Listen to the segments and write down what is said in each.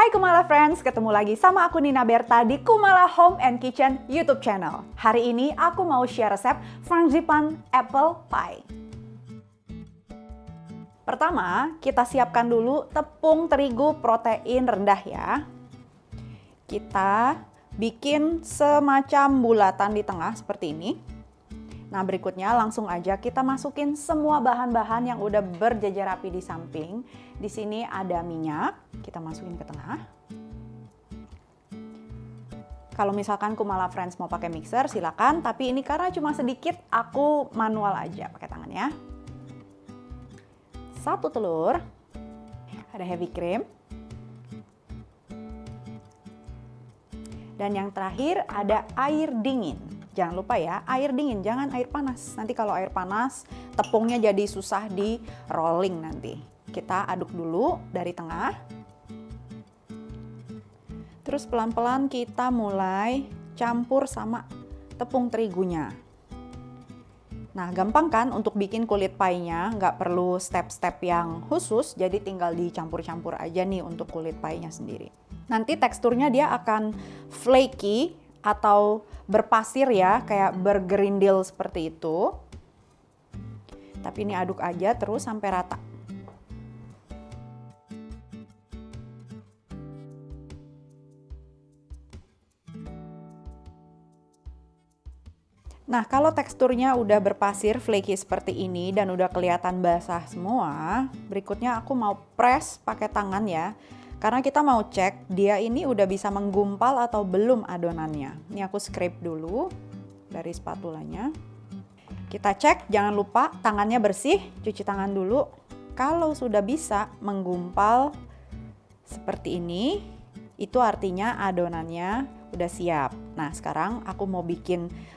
Hai Kumala Friends, ketemu lagi sama aku Nina Berta di Kumala Home and Kitchen YouTube channel. Hari ini aku mau share resep Frangipane Apple Pie. Pertama, kita siapkan dulu tepung terigu protein rendah ya. Kita bikin semacam bulatan di tengah seperti ini. Nah, berikutnya langsung aja kita masukin semua bahan-bahan yang udah berjejer rapi di samping. Di sini ada minyak, kita masukin ke tengah. Kalau misalkan Kumala Friends mau pakai mixer, silakan. Tapi ini karena cuma sedikit, aku manual aja pakai tangan ya. 1 telur, ada heavy cream. Dan yang terakhir ada air dingin. Jangan lupa ya, air dingin, jangan air panas. Nanti kalau air panas, tepungnya jadi susah di rolling nanti. Kita aduk dulu dari tengah. Terus pelan-pelan kita mulai campur sama tepung terigunya. Nah, gampang kan untuk bikin kulit pie-nya, nggak perlu step-step yang khusus, jadi tinggal dicampur-campur aja nih untuk kulit pie-nya sendiri. Nanti teksturnya dia akan flaky atau berpasir ya, kayak bergerindil seperti itu. Tapi ini aduk aja terus sampai rata. Nah, kalau teksturnya udah berpasir flaky seperti ini dan udah kelihatan basah semua, berikutnya aku mau press pakai tangan ya. Karena kita mau cek dia ini udah bisa menggumpal atau belum adonannya. Ini aku scrape dulu dari spatulanya. Kita cek, jangan lupa tangannya bersih, cuci tangan dulu. Kalau sudah bisa menggumpal seperti ini, itu artinya adonannya udah siap. Nah, sekarang aku mau bikin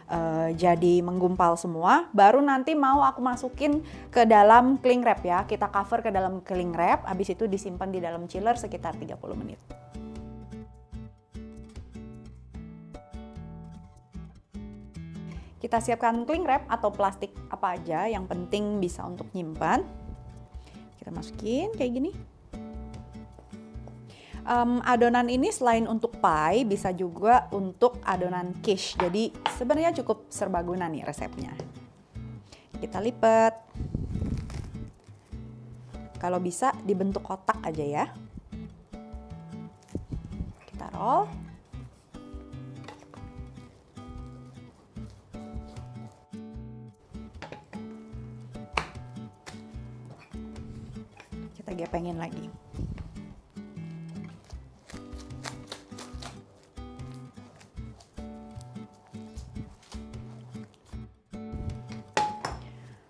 jadi menggumpal semua, baru nanti mau aku masukin ke dalam cling wrap ya. Kita cover ke dalam cling wrap, habis itu disimpan di dalam chiller sekitar 30 menit. Kita siapkan cling wrap atau plastik apa aja yang penting bisa untuk nyimpan. Kita masukin kayak gini. Adonan ini selain untuk pie bisa juga untuk adonan quiche. Jadi sebenarnya cukup serbaguna nih resepnya. Kita lipat. Kalau bisa dibentuk kotak aja ya. Kita roll. Kita gepengin lagi.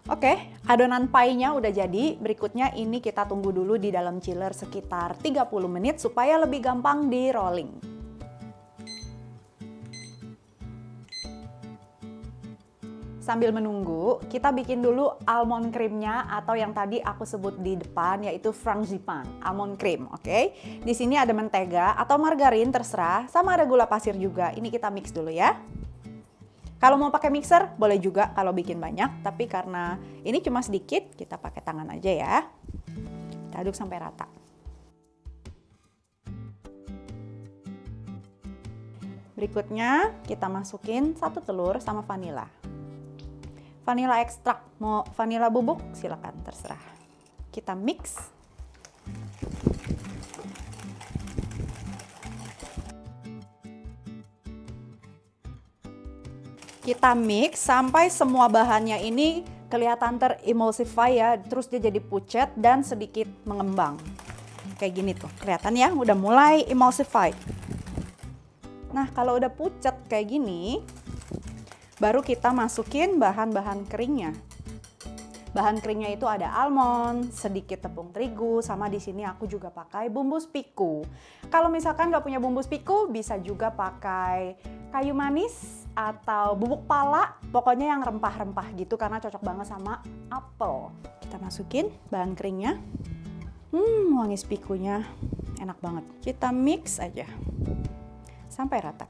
Oke, adonan pie-nya udah jadi. Berikutnya ini kita tunggu dulu di dalam chiller sekitar 30 menit supaya lebih gampang di rolling. Sambil menunggu, kita bikin dulu almond cream-nya atau yang tadi aku sebut di depan yaitu Frangipane almond cream, oke? Di sini ada mentega atau margarin terserah, sama ada gula pasir juga. Ini kita mix dulu ya. Kalau mau pakai mixer, boleh juga kalau bikin banyak. Tapi karena ini cuma sedikit, kita pakai tangan aja ya. Kita aduk sampai rata. Berikutnya, kita masukin 1 telur sama vanila. Vanila ekstrak, mau vanila bubuk, silakan terserah. Kita mix. Kita mix sampai semua bahannya ini kelihatan terimulsify ya, terus dia jadi pucat dan sedikit mengembang. Kayak gini tuh, kelihatan ya udah mulai emulsify. Nah, kalau udah pucat kayak gini, baru kita masukin bahan-bahan keringnya. Bahan keringnya itu ada almond, sedikit tepung terigu, sama di sini aku juga pakai bumbu spiku. Kalau misalkan nggak punya bumbu spiku, bisa juga pakai kayu manis atau bubuk pala, pokoknya yang rempah-rempah gitu karena cocok banget sama apel. Kita masukin bahan keringnya. Wangi spikunya enak banget. Kita mix aja sampai rata.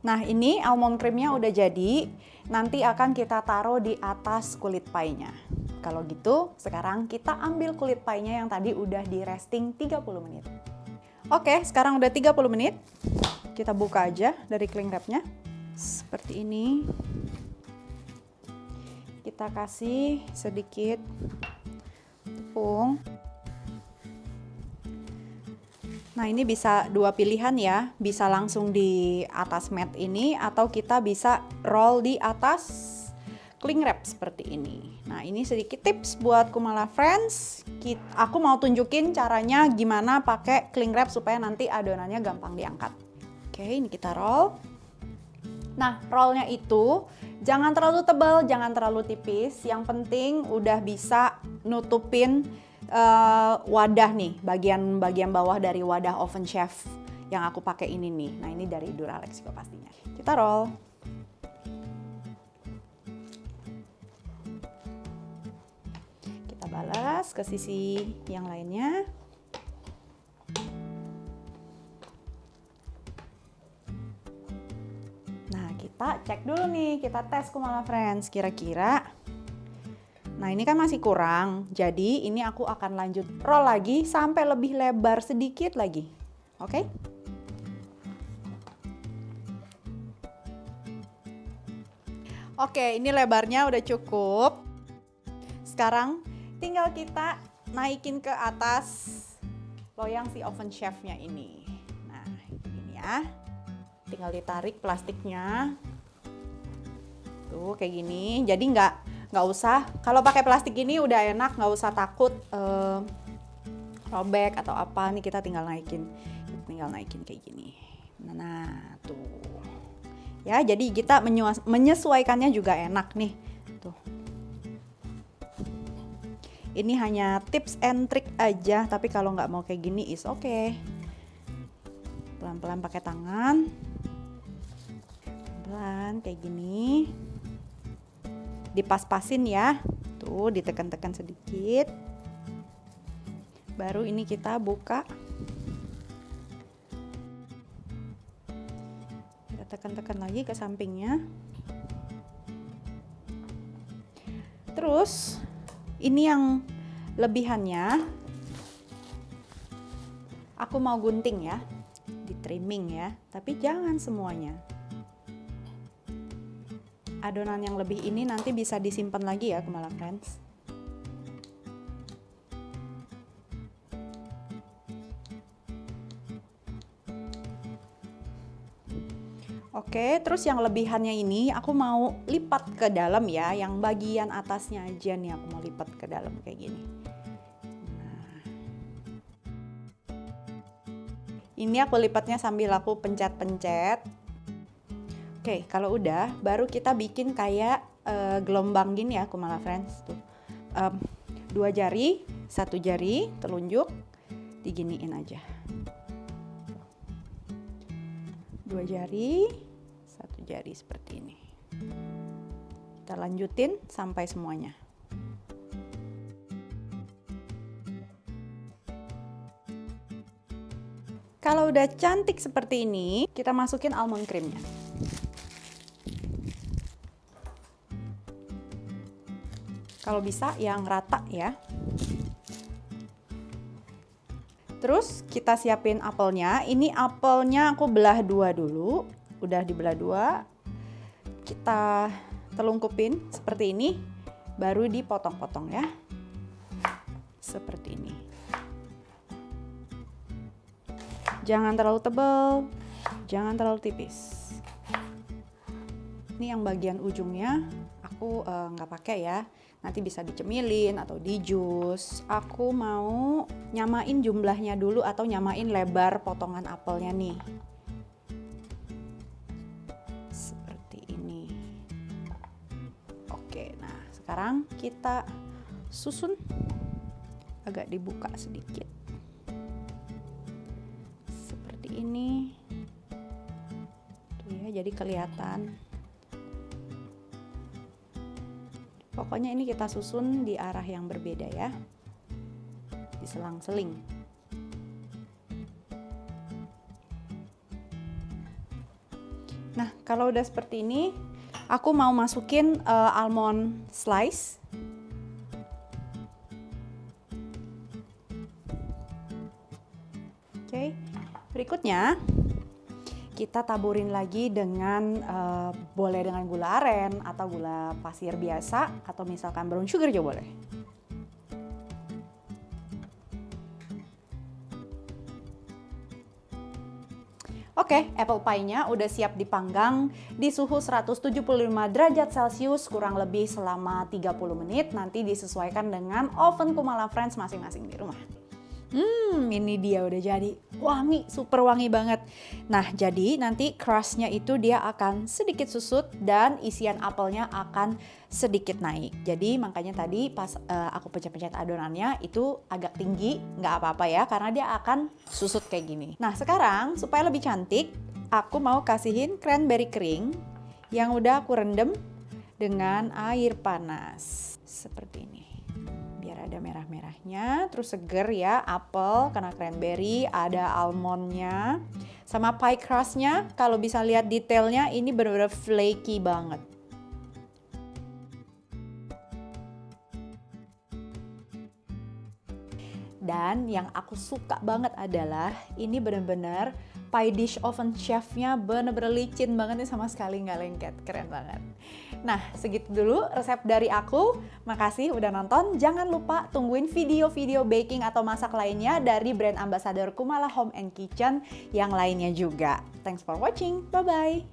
Nah, ini almond creamnya udah jadi. Nanti akan kita taruh di atas kulit pie-nya. Kalau gitu, sekarang kita ambil kulit pie-nya yang tadi udah di resting 30 menit. Oke, sekarang udah 30 menit. Kita buka aja dari cling wrap-nya. Seperti ini. Kita kasih sedikit tepung. Nah, ini bisa dua pilihan ya. Bisa langsung di atas mat ini atau kita bisa roll di atas cling wrap seperti ini. Nah, ini sedikit tips buat Kumala Friends. Aku mau tunjukin caranya gimana pakai cling wrap supaya nanti adonannya gampang diangkat. Oke, ini kita roll. Nah, rollnya itu jangan terlalu tebal, jangan terlalu tipis. Yang penting udah bisa nutupin wadah nih, bagian bawah dari wadah oven chef yang aku pakai ini nih. Nah, ini dari Duralex juga pastinya. Kita roll. Balas ke sisi yang lainnya. Nah, kita cek dulu nih, kita tes Kumala Friends kira-kira. Nah, ini kan masih kurang. Jadi, ini aku akan lanjut roll lagi sampai lebih lebar sedikit lagi. Oke? Oke, ini lebarnya udah cukup. Sekarang tinggal kita naikin ke atas loyang si oven chef-nya ini. Nah, ini ya. Tinggal ditarik plastiknya. Tuh, kayak gini. Jadi nggak usah, kalau pakai plastik ini udah enak, nggak usah takut robek atau apa. Nih kita tinggal naikin kayak gini. Nah, tuh. Ya, jadi kita menyesuaikannya juga enak nih. Tuh. Ini hanya tips and trick aja, tapi kalau nggak mau kayak gini is okay. Pelan-pelan pakai tangan. Pelan kayak gini. Dipas-pasin ya. Tuh, ditekan-tekan sedikit. Baru ini kita buka. Kita tekan-tekan lagi ke sampingnya. Terus ini yang lebihannya aku mau gunting ya, di trimming ya, tapi jangan semuanya. Adonan yang lebih ini nanti bisa disimpan lagi ya Kumala Friends. Oke, terus yang lebihannya ini aku mau lipat ke dalam ya, yang bagian atasnya aja nih aku mau lipat ke dalam kayak gini. Nah, ini aku lipatnya sambil aku pencet-pencet. Oke, kalau udah, baru kita bikin kayak gelombang gini ya Kumala Friends tuh. 2 jari, 1 jari telunjuk, diginiin aja. 2 jari, 1 jari seperti ini. Kita lanjutin sampai semuanya. Kalau udah cantik seperti ini, kita masukin almond creamnya. Kalau bisa yang rata ya. Terus kita siapin apelnya. Ini apelnya aku belah 2 dulu. Udah dibelah 2. Kita telungkupin seperti ini. Baru dipotong-potong ya. Seperti ini. Jangan terlalu tebal, jangan terlalu tipis. Ini yang bagian ujungnya aku nggak pakai ya. Nanti bisa dicemilin atau di jus. Aku mau nyamain jumlahnya dulu atau nyamain lebar potongan apelnya nih. Seperti ini. Oke, nah sekarang kita susun. Agak dibuka sedikit. Seperti ini. Tuh ya, jadi kelihatan. Pokoknya ini kita susun di arah yang berbeda ya, diselang-seling. Nah, kalau udah seperti ini, aku mau masukin almond slice. Berikutnya kita taburin lagi dengan boleh dengan gula aren atau gula pasir biasa atau misalkan brown sugar juga boleh. Oke, apple pie-nya udah siap dipanggang di suhu 175 derajat Celcius kurang lebih selama 30 menit. Nanti disesuaikan dengan oven Kumala Friends masing-masing di rumah. Ini dia udah jadi. Wangi, super wangi banget. Nah, jadi nanti crust-nya itu dia akan sedikit susut dan isian apelnya akan sedikit naik. Jadi makanya tadi pas aku pencet-pencet adonannya itu agak tinggi, nggak apa-apa ya, karena dia akan susut kayak gini. Nah, sekarang supaya lebih cantik, aku mau kasihin cranberry kering yang udah aku rendam dengan air panas. Seperti ini. Biar ada merah-merahnya, terus seger ya, apel karena cranberry, ada almondnya, sama pie crust-nya. Kalau bisa lihat detailnya, ini benar-benar flaky banget. Dan yang aku suka banget adalah ini benar-benar pie dish oven chef-nya bener-bener licin banget nih, sama sekali nggak lengket, keren banget. Nah, segitu dulu resep dari aku. Makasih udah nonton. Jangan lupa tungguin video-video baking atau masak lainnya dari brand ambassador Kumala Home and Kitchen yang lainnya juga. Thanks for watching. Bye-bye.